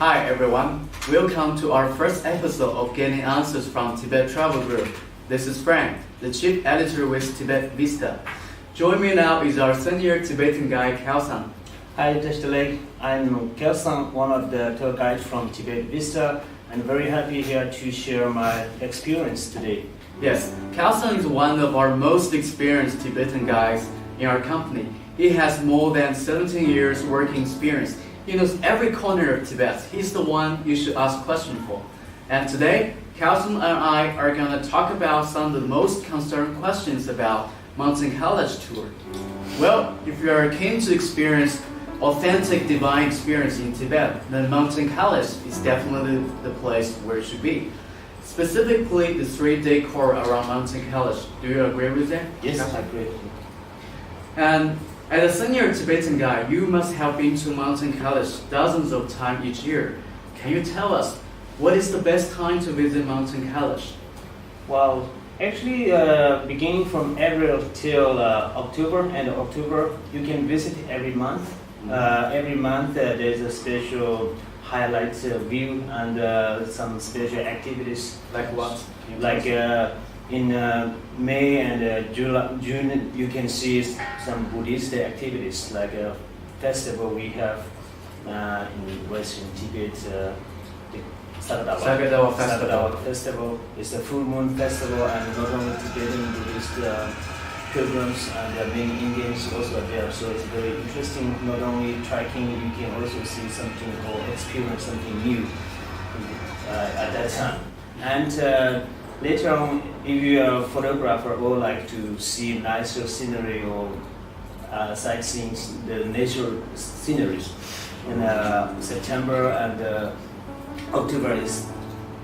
Hi everyone, welcome to our first episode of Getting Answers from Tibet Travel Group. This is Frank, the Chief Editor with Tibet Vista. Join me now is our senior Tibetan guide, Kailash. Hi, Dr. Lake. I'm Kailash, one of the tour guides from Tibet Vista, and very happy here to share my experience today. Yes, Kailash is one of our most experienced Tibetan guides in our company. He has more than 17 years working experience. He knows every corner of Tibet. He's the one you should ask questions for. And today, Kailash and I are going to talk about some of the most concerned questions about Mt.Kailash tour. Well, if you are keen to experience authentic divine experience in Tibet, then Mt.Kailash is definitely the place where it should be. Specifically, the 3-day kora around Mt.Kailash. Do you agree with that? Yes, I agree. And as a senior Tibetan guide, you must have been to Mt.Kailash dozens of times each year. Can you tell us what is the best time to visit Mt.Kailash? Well, actually, beginning from April till October, end of October, you can visit every month. Every month there's a special highlight view and some special activities. Like what? Like in May and June, you can see some Buddhist activities, like a festival we have in Western Tibet, the Sagadawa Festival. It's a full moon festival, and not only Tibetan Buddhist pilgrims and many Indians also are there. So it's very interesting. Not only trekking, you can also see something or experience something new at that time. And later on, if you are a photographer or like to see nicer scenery or sightseeing the nature sceneries, in September and October is,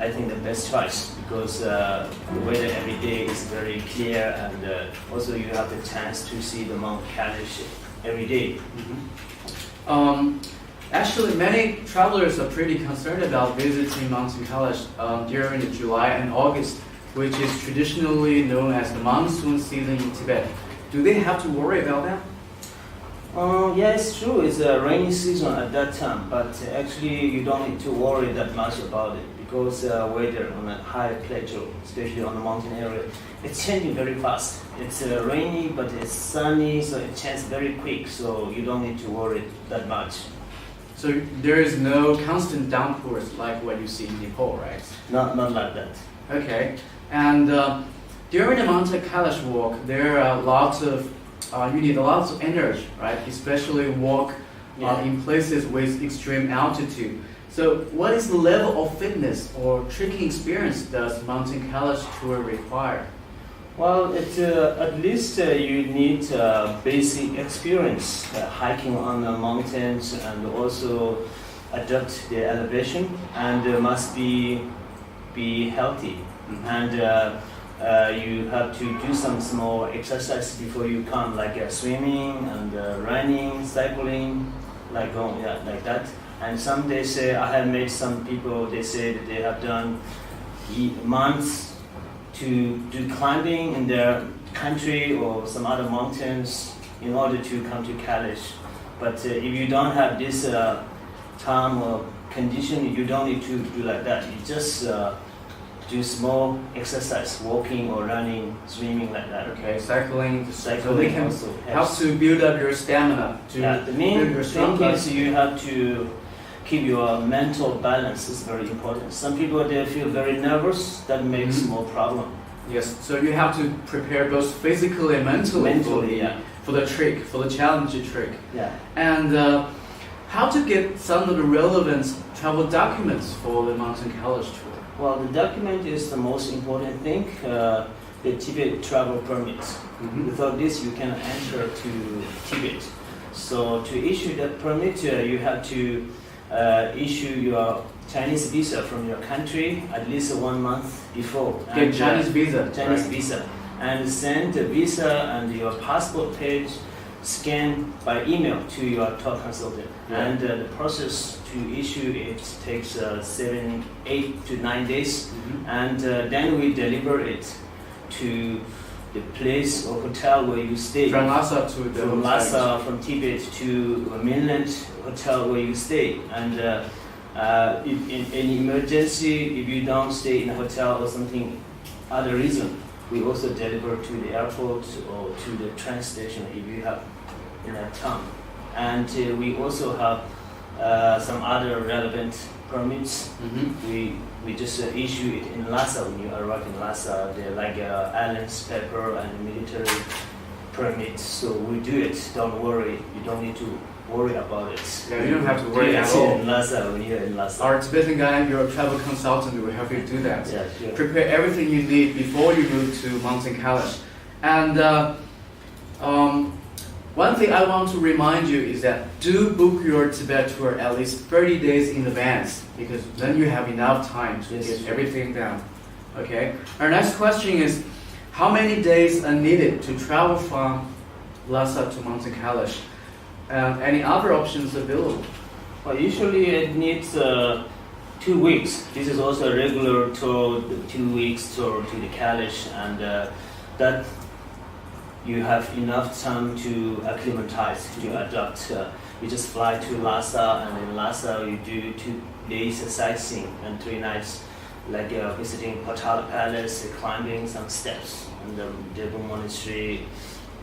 I think, the best choice because the weather every day is very clear, and also you have the chance to see the Mount Kailash every day. Actually, many travelers are pretty concerned about visiting Mt.Kailash during the July and August, which is traditionally known as the monsoon season in Tibet. Do they have to worry about that? Yeah, it's true. It's a rainy season at that time, but actually you don't need to worry that much about it because weather on a high plateau, especially on the mountain area, it's changing very fast. It's rainy, but it's sunny, so it changes very quick. So you don't need to worry that much. So there is no constant downpours like what you see in Nepal, right? Not like that. Okay. And during the Mt.Kailash walk, there are lots of you need a lot of energy, right? Especially walk in places with extreme altitude. So, what is the level of fitness or trekking experience does Mt.Kailash tour require? Well, at least you need basic experience hiking on the mountains and also adapt the elevation, and must be healthy. And you have to do some small exercise before you come, like swimming and running, cycling, like that. And some they say, I have met some people, they say that they have done months to do climbing in their country or some other mountains in order to come to Kailash. But if you don't have this time or condition, you don't need to do like that. You just do small exercise, walking or running, swimming, like that. Okay, cycling can also help to build up your stamina. The main thing is you have to keep your mental balance is very important. Some people, they feel very nervous, that makes more problem. Yes, so you have to prepare both physically and mentally for the trek, for the challenging trek. Yeah. And how to get some of the relevant travel documents for the Mt.Kailash tour? Well, the document is the most important thing, the Tibet travel permit. Without this, you cannot enter to Tibet. So to issue that permit, you have to issue your Chinese visa from your country at least 1 month before. Get Chinese visa. Chinese visa. And send the visa and your passport page scanned by email to your tour consultant. Yeah. And the process to issue it takes 7, 8 to 9 days. And then we deliver it to the place or hotel where you stay. From Lhasa to the From Lhasa, from Tibet to a mainland hotel where you stay. And If in any emergency, if you don't stay in a hotel or something, other reason, we also deliver to the airport or to the train station if you have in a town. And we also have some other relevant permits. We just issue it in Lhasa. When you arrive in Lhasa, they're like islands paper and military permits. So we do it. Don't worry. You don't need to worry about it. Yeah, you don't have to worry at Do it all. in Lhasa when you're in Lhasa. Our Tibetan guide, your travel consultant, will help you do that. Yeah, sure. Prepare everything you need before you move to Mt.Kailash. And one thing I want to remind you is that do book your Tibet tour at least 30 days in advance, because then you have enough time to get everything down. Okay. Our next question is, how many days are needed to travel from Lhasa to Mt.Kailash? Any other options available? Well, usually it needs 2 weeks. This is also a regular tour, 2 weeks tour to the Kailash, and that you have enough time to acclimatize, to adapt. You just fly to Lhasa, and in Lhasa you do 2 days sightseeing and 3 nights, like visiting Potala Palace, climbing some steps, and the Devon Monastery.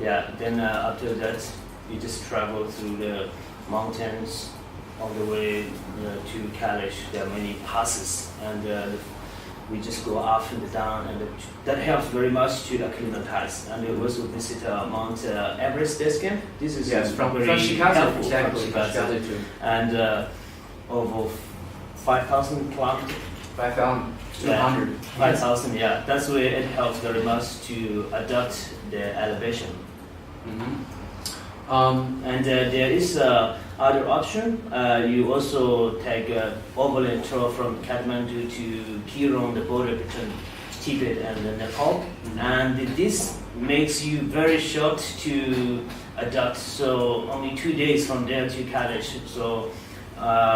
Yeah. Then after that, you just travel through the mountains all the way to Kailash. There are many passes, and we just go up and down, and that helps very much to acclimatize. And we also visit Mount Everest base camp. This is from very Shikaze, helpful. exactly. From Shikaze. And over 5,000 kilometers. 5,200. 5,000, yeah. That's where it helps very much to adapt the elevation. And there is other option. You also take overland tour from Kathmandu to Kiron, the border between Tibet and Nepal. And this makes you very short to adapt. So only 2 days from there to Kailash. So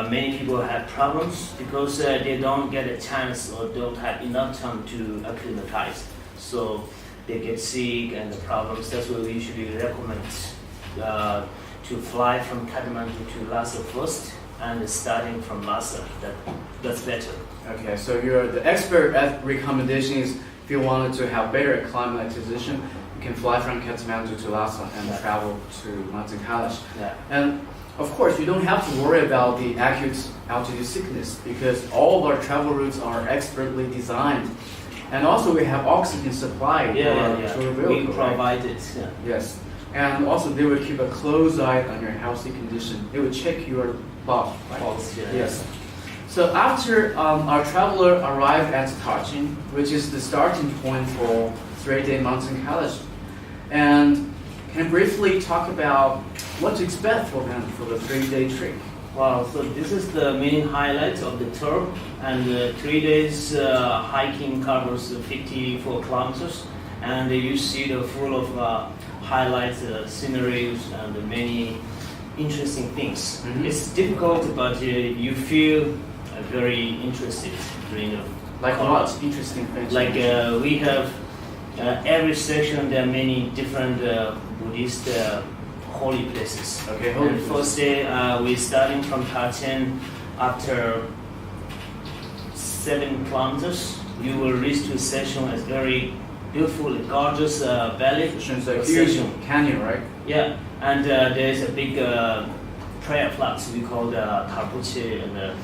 many people have problems because they don't get a chance or don't have enough time to acclimatize. So they get sick and the problems. That's what we usually recommend. To fly from Kathmandu to Lhasa first, and starting from Lhasa, that's better. Okay, so you're the expert at recommendations. If you wanted to have better acclimatization, you can fly from Kathmandu to Lhasa and travel to Mt.Kailash. And of course, you don't have to worry about the acute altitude sickness, because all of our travel routes are expertly designed. And also we have oxygen supply to the vehicle. We provide it. Yes. And also they will keep a close eye on your healthy condition. They will check your pulse. Yes. So after our traveler arrived at Darchen, which is the starting point for 3-day Mt.Kailash, and can briefly talk about what to expect for them for the 3-day trip. Wow, so this is the main highlight of the tour, and 3 days hiking covers 54 kilometers, and you see the full of highlights, sceneries, and many interesting things. It's difficult, but you feel very interested during the Like what interesting things? Like we have every section, there are many different Buddhist holy places. Okay, holy places. First day, we're starting from Darchen. After 7 kilometers, you will reach to a section as very beautiful, gorgeous valley. It's a huge canyon, right? Yeah, and there's a big prayer flags we call the tarpuche, and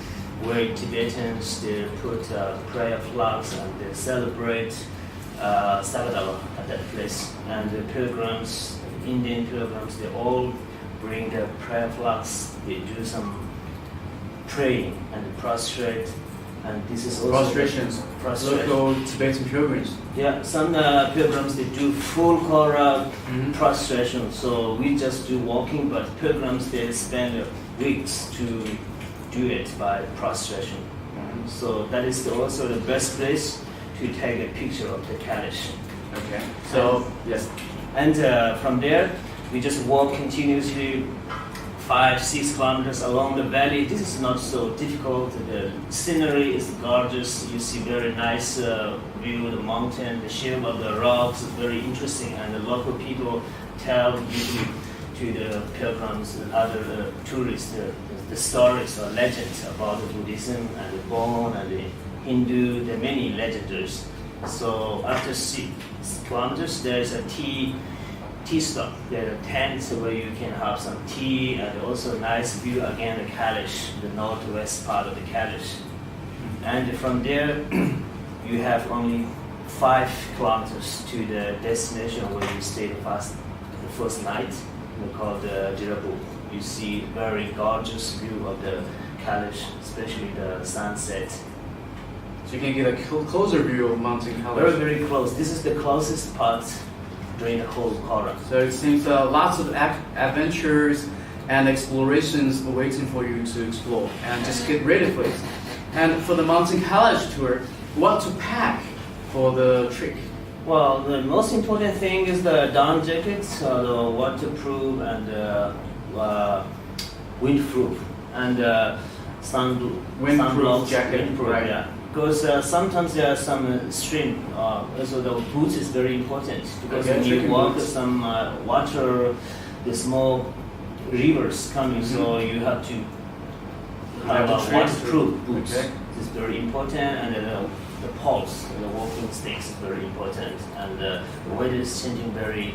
where Tibetans they put prayer flags and they celebrate Sagadala at that place. And the pilgrims, Indian pilgrims, they all bring the prayer flags. They do some praying and prostrate. And this is also prostrations. Local Tibetan pilgrims. Yeah, some pilgrims they do full kora prostration. So we just do walking, but pilgrims they spend weeks to do it by prostration. So that is also the best place to take a picture of the Kailash. Okay. So yes. And from there we just walk continuously 5-6 kilometers along the valley. This is not so difficult. The scenery is gorgeous. You see very nice view of the mountain, the shape of the rocks is very interesting, and the local people tell you to the pilgrims and other tourists the stories or legends about the Buddhism and the Bon and the Hindu, the many legendaries. So after 6 kilometers, there's a tea stop. There are tents where you can have some tea and also nice view again the Kailash, the northwest part of the Kailash. And from there, you have only 5 kilometers to the destination where you stay the first night, called Dirabuk. You see very gorgeous view of the Kailash, especially the sunset. So you can get a closer view of Mountain Kailash. Very, very close. This is the closest part during the whole kora. So it seems lots of adventures and explorations waiting for you to explore, and just get ready for it. And for the Mountain Kailash tour, what to pack for the trip? Well, the most important thing is the down jacket, the waterproof and windproof, and Windproof jacket, windproof, right? Yeah. Because sometimes there are some stream, so the boots is very important because when you walk boots. some water, the small rivers coming, so you have to have a waterproof boots. Okay. It's very important, and the poles, the walking sticks is very important, and the weather is changing very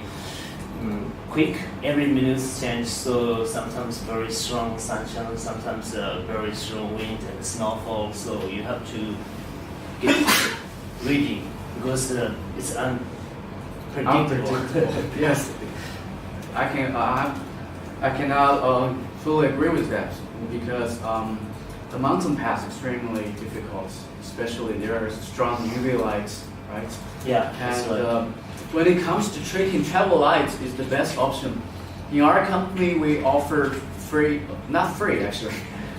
quick. Every minute change, so sometimes very strong sunshine, sometimes very strong wind and snowfall. So you have to get ready because it's unpredictable. Yes, I cannot fully agree with that because the mountain pass is extremely difficult, especially there are strong UV lights, right? Yeah, that's And right. when it comes to trekking, travel lights is the best option. In our company, we offer not free actually,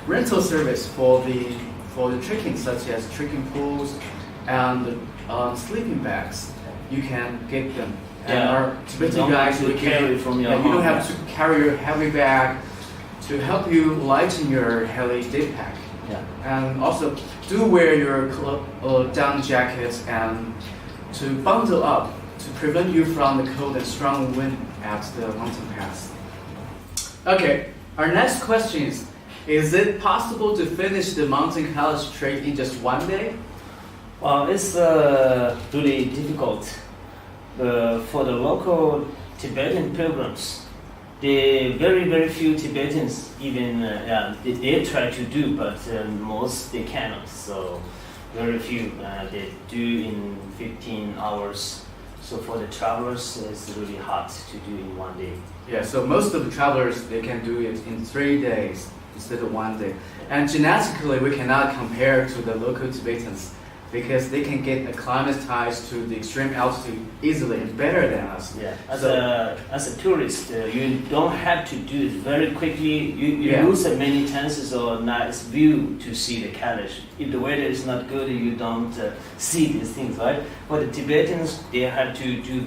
rental service for the trekking, such as trekking pools and sleeping bags. You can get them. And Yeah. our Tibetan guys will carry from your you don't home. have to carry your heavy bag to help you lighten your heavy day pack. Yeah. And also do wear your down jackets and to bundle up to prevent you from the cold and strong wind at the mountain pass. Okay, our next question is it possible to finish the Mountain Kailash trek in just one day? Well, it's really difficult for the local Tibetan pilgrims. The very few Tibetans even they try to do, but most they cannot. So very few they do in 15 hours. So for the travelers, it's really hard to do in one day. Yeah, so most of the travelers, they can do it in 3 days instead of 1 day. And genetically, we cannot compare to the local Tibetans because they can get acclimatized to the extreme altitude easily and better than us. Yeah, as a tourist, you don't have to do it very quickly. You lose many chances or nice view to see the Kailash. If the weather is not good, you don't see these things, right? For the Tibetans, they have to do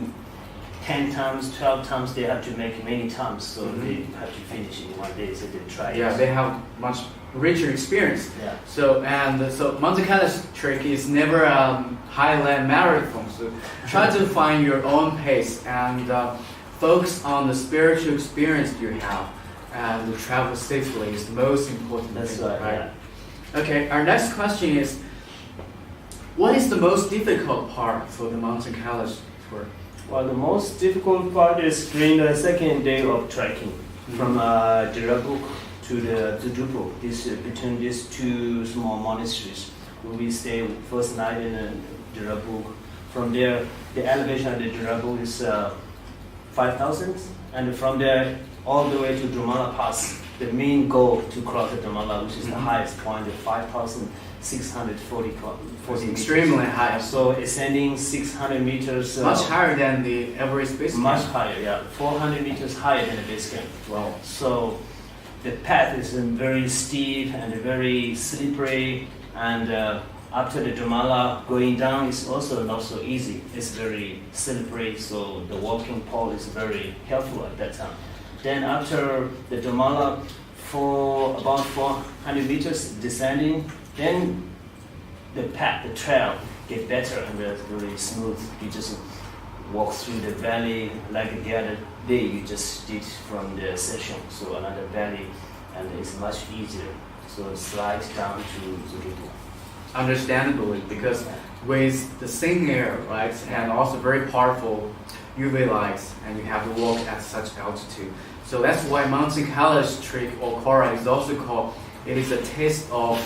10 times, 12 times. They have to make many times, so they have to finish in 1 day. So they try. Yeah, they have much richer experience. Yeah. So Mountain Kailash trek is never a highland marathon. So try to find your own pace and focus on the spiritual experience you have, and travel safely is the most important That's thing, right. Yeah. Okay, our next question is, what is the most difficult part for the Mountain Kailash tour? Well, the most difficult part is during the second day of trekking from Dirabuk to Dirabuk. Between these two small monasteries, we stay first night in Dirabuk. From there, the elevation of the Dirabuk is 5,000, and from there all the way to Drumala Pass. The main goal to cross the Drumala, which is the highest point, is 5,640 meters. Extremely high. So ascending 600 meters. Much higher than the Everest base camp. Much higher, yeah. 400 meters higher than the base camp. Wow. So the path is very steep and very slippery, and after the Drumala, going down is also not so easy. It's very slippery, so the walking pole is very helpful at that time. Then after the Drumala, for about 400 meters descending, then the path, the trail get better and it's very smooth. You just walk through the valley like the day you just did from the session, so another valley, and it's much easier. So slide down to Zurigo. Understandably, because with the thin air, right, and also very powerful UV lights, and you have to walk at such altitude. So that's why Mt.Kailash trek or kora is also called, it is a taste of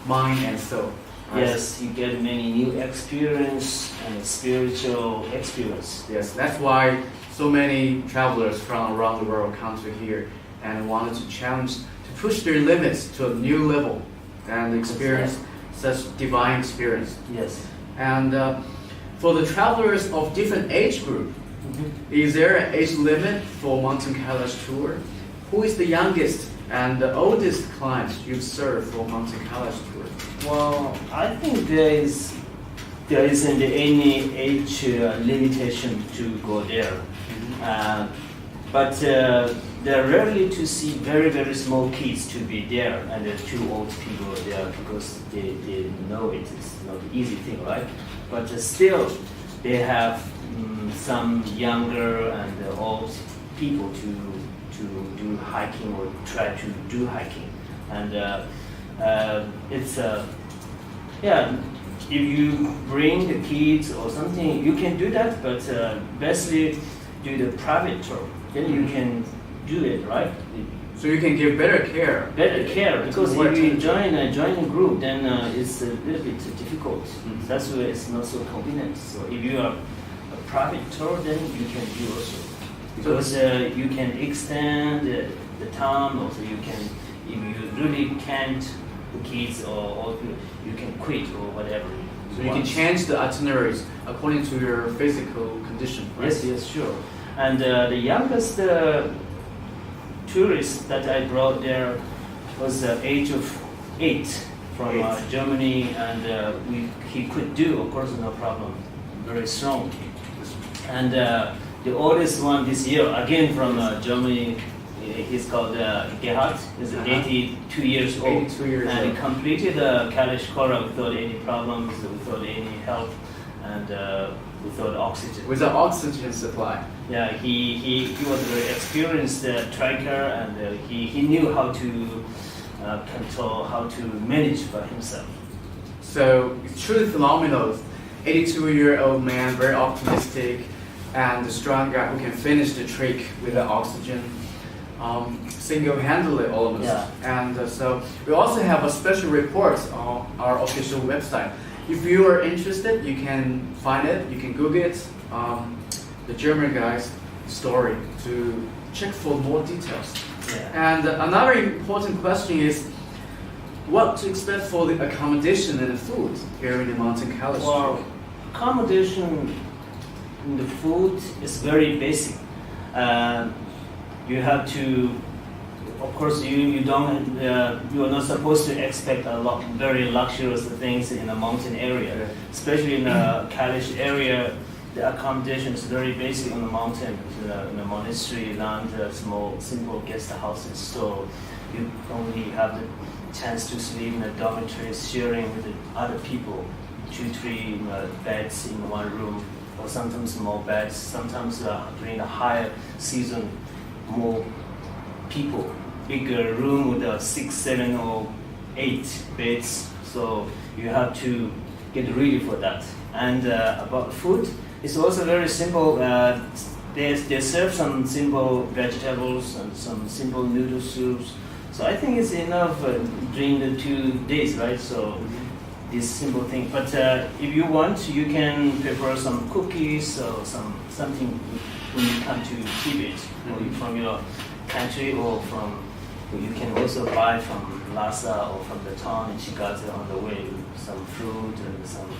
mind and soul. Right? Yes, you get many new experience and spiritual experience. Yes, that's why so many travelers from around the world come to here and wanted to challenge, to push their limits to a new level and experience such divine experience. Yes. And for the travelers of different age group, is there an age limit for Mt.Kailash tour? Who is the youngest and the oldest client you've served for Mt.Kailash tour? Well, I think there isn't any age limitation to go there. But they're rarely to see very, very small kids to be there and too old people there because they know it's not an easy thing, right? But still, they have some younger and old people to do hiking or try to do hiking. And it's if you bring the kids or something, you can do that, but bestly do the private tour. Then you can do it, right? So you can give better care. Better care, because if you join a group, then it's a little bit difficult. That's why it's not so convenient. So if you are a private tour, then you can do also. Because you can extend the time, also you can, if you really can't, the kids or you can quit or whatever. So you can change the itineraries according to your physical condition, right? Yes, sure. And the youngest tourist that I brought there was the age of 8 from Germany, and he could do, of course, no problem, very strong. And the oldest one this year, again from Germany, he's called Gerhard. He's 82 years old. 82 years and old. he completed the Kailash Kora without any problems, without any help, and without oxygen. With the oxygen supply. Yeah, he was a very experienced trekker, and he knew how to control, how to manage by himself. So it's truly phenomenal. 82-year-old man, very optimistic, and a strong guy who can finish the trek with the oxygen single-handedly, almost. Yeah. And so we also have a special report on our official website. If you are interested, you can find it. You can Google it. The German guy's story to check for more details. Yeah. And another important question is what to expect for the accommodation and the food here in the Mt.Kailash. Well, accommodation and the food is very basic. You have to, of course, you are not supposed to expect a lot very luxurious things in a mountain area, especially in the Kailash area. The accommodation is very basic on the mountain, in the monastery land, small, simple guest houses. So you only have the chance to sleep in a dormitory, sharing with the other people, 2-3 beds in one room, or sometimes small beds. Sometimes during the higher season, more people, bigger room with 6, 7, or 8 beds. So you have to get ready for that. And about food, it's also very simple. They serve some simple vegetables and some simple noodle soups. So I think it's enough during the 2 days, right? So this simple thing. But if you want, you can prepare some cookies or something when you come to Tibet, or from your country, or you can also buy from Lhasa or from the town in Chigata on the way, some fruit and some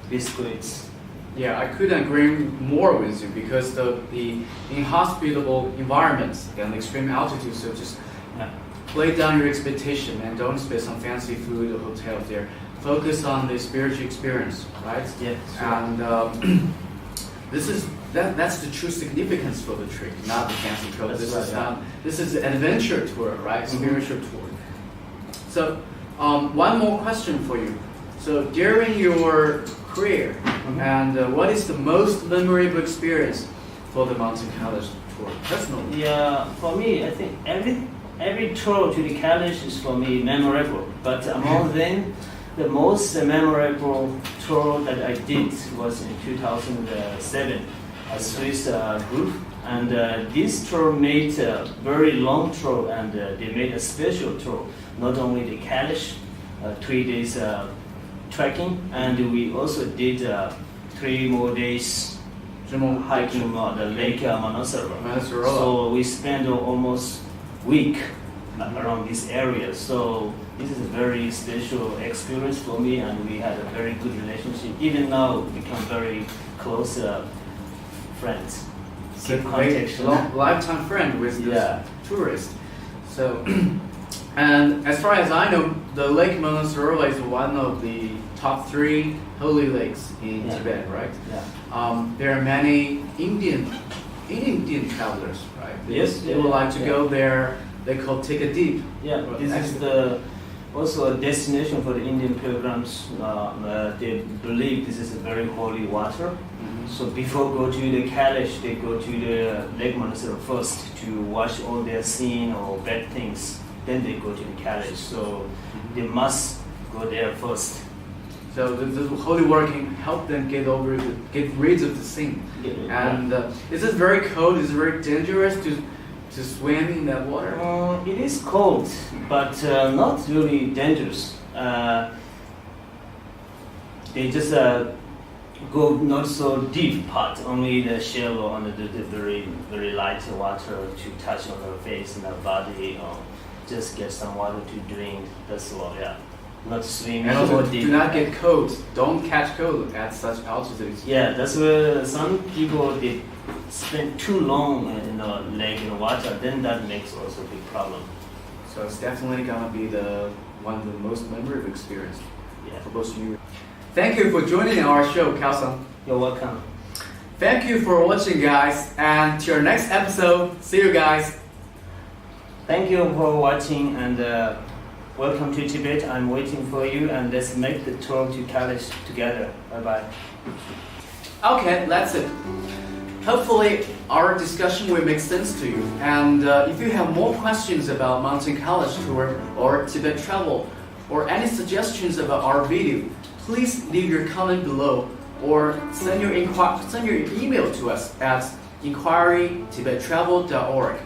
biscuits. Yeah, I couldn't agree more with you because the inhospitable environments and extreme altitude, so just play down your expectation and don't spend some fancy food or hotels there. Focus on the spiritual experience, right? Yeah. And that's the true significance for the trip, not the fancy tour. This is an adventure tour, right? Spiritual tour. So, one more question for you. So during your career, and what is the most memorable experience for the Mt.Kailash tour? tour personally? Yeah, for me, I think every tour to the Kailash is for me memorable. But among them, the most memorable tour that I did was in 2007, a Swiss group. And this tour made a very long tour, and they made a special tour. Not only the Kailash, 3 days trekking, and we also did 3 more days hiking the Lake Manasarovar. So we spent almost week around this area. So this is a very special experience for me, and we had a very good relationship. Even now, we become very close friends. Keep contact, lifetime friend with this tourist. So, and as far as I know, the Lake Manasarovar is one of the top 3 holy lakes in Tibet, right? Yeah. There are many Indian travelers, right? They would like to go there. They call take a dip. Yeah, this is also a destination for the Indian pilgrims. They believe this is a very holy water. Mm-hmm. So before go to the Kailash, they go to the Lake Manasarovar first to wash all their sin or bad things. Then they go to the Kailash. So they must go there first. So the holy water can help them get rid of the sin. And is it very cold? Is it very dangerous to swim in that water? It is cold, but not really dangerous. They just go not so deep part, only the shallow and the very, very light water to touch on their face and their body, or just get some water to drink. That's all, yeah. Not swimming. And also do not get cold. Don't catch cold at such altitudes. Yeah, that's where some people they spend too long in the lake in the water. Then that makes also a big problem. So it's definitely gonna be one of the most memorable experience for both of you. Thank you for joining our show, Kao-san. You're welcome. Thank you for watching, guys, and to our next episode. See you guys. Thank you for watching, and welcome to Tibet. I'm waiting for you, and let's make the tour to Kailash together. Bye-bye. Okay, that's it. Hopefully our discussion will make sense to you. And if you have more questions about Mt.Kailash tour or Tibet travel, or any suggestions about our video, please leave your comment below or send your email to us at inquiry@tibettravel.org.